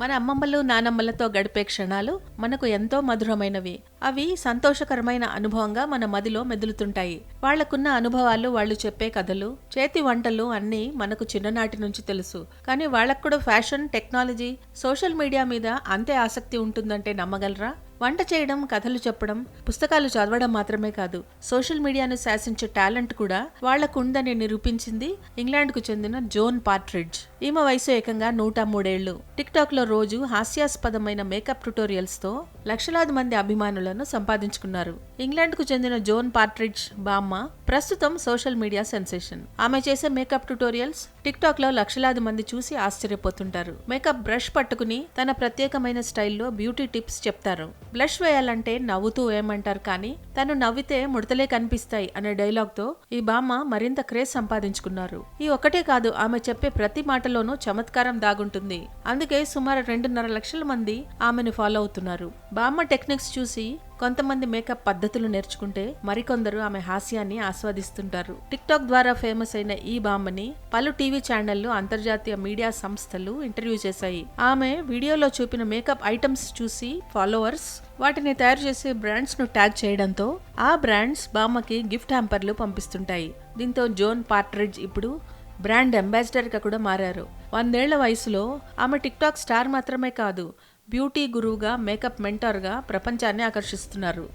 మన అమ్మమ్మలు నానమ్మలతో గడిపే క్షణాలు మనకు ఎంతో మధురమైనవి. అవి సంతోషకరమైన అనుభవంగా మన మదిలో మెదులుతుంటాయి. వాళ్లకున్న అనుభవాలు, వాళ్ళు చెప్పే కథలు, చేతి వంటలు అన్నీ మనకు చిన్ననాటి నుంచి తెలుసు. కానీ వాళ్లకు కూడా ఫ్యాషన్, టెక్నాలజీ, సోషల్ మీడియా మీద అంతే ఆసక్తి ఉంటుందంటే నమ్మగలరా? వంట చేయడం, కథలు చెప్పడం, పుస్తకాలు చదవడం మాత్రమే కాదు, సోషల్ మీడియాను శాసించే టాలెంట్ కూడా వాళ్లకు ఉందని నిరూపించింది ఇంగ్లాండ్కు చెందిన జోన్ పార్ట్రిడ్జ్. ఈమె వయసు ఏకంగా 103 ఏళ్లు. టిక్ టాక్ లో రోజు హాస్యాస్పదమైన మేకప్ ట్యుటోరియల్స్ తో లక్షలాది మంది అభిమానులను సంపాదించుకున్నారు. ఇంగ్లాండ్కు చెందిన జోన్ పార్ట్రిడ్జ్ బామ్మ ప్రస్తుతం సోషల్ మీడియా సెన్సేషన్. ఆమె చేసే మేకప్ ట్యుటోరియల్స్ టిక్ టాక్ లో లక్షలాది మంది చూసి ఆశ్చర్యపోతుంటారు. మేకప్ బ్రష్ పట్టుకుని తన ప్రత్యేకమైన స్టైల్లో బ్యూటీ టిప్స్ చెప్తారు. బ్లష్ వేయాలంటే నవ్వుతూ వేయమంటారు, కానీ తను నవ్వితే ముడతలే కనిపిస్తాయి అనే డైలాగ్ తో ఈ బామ్మ మరింత క్రేజ్ సంపాదించుకున్నారు. ఈ ఒకటే కాదు, ఆమె చెప్పే ప్రతి మాటలోనూ చమత్కారం దాగుంటుంది. అందుకే సుమారు 2.5 లక్షల మంది ఆమెను ఫాలో అవుతున్నారు. బామ్మ టెక్నిక్స్ చూసి కొంతమంది మేకప్ పద్ధతులు నేర్చుకుంటే మరికొందరు ఆమె హాస్యాన్ని ఆస్వాదిస్తుంటారు. టిక్ టాక్ ద్వారా ఫేమస్ అయిన ఈ బామ్మని పలు టీవీ ఛానళ్లు, అంతర్జాతీయ మీడియా సంస్థలు ఇంటర్వ్యూ చేశాయి. ఆమె వీడియోలో చూపిన మేకప్ ఐటమ్స్ చూసి ఫాలోవర్స్ వాటిని తయారు చేసే బ్రాండ్స్ ను ట్యాగ్ చేయడంతో ఆ బ్రాండ్స్ బామ్మకి గిఫ్ట్ హ్యాంపర్లు పంపిస్తుంటాయి. దీంతో జోన్ పార్ట్రిడ్జ్ ఇప్పుడు బ్రాండ్ అంబాసిడర్ గా కూడా మారారు. 100 ఏళ్ల వయసులో ఆమె టిక్ టాక్ స్టార్ మాత్రమే కాదు, బ్యూటీ గురువుగా, మేకప్ మెంటార్ గా ప్రపంచాన్ని ఆకర్షిస్తున్నారు.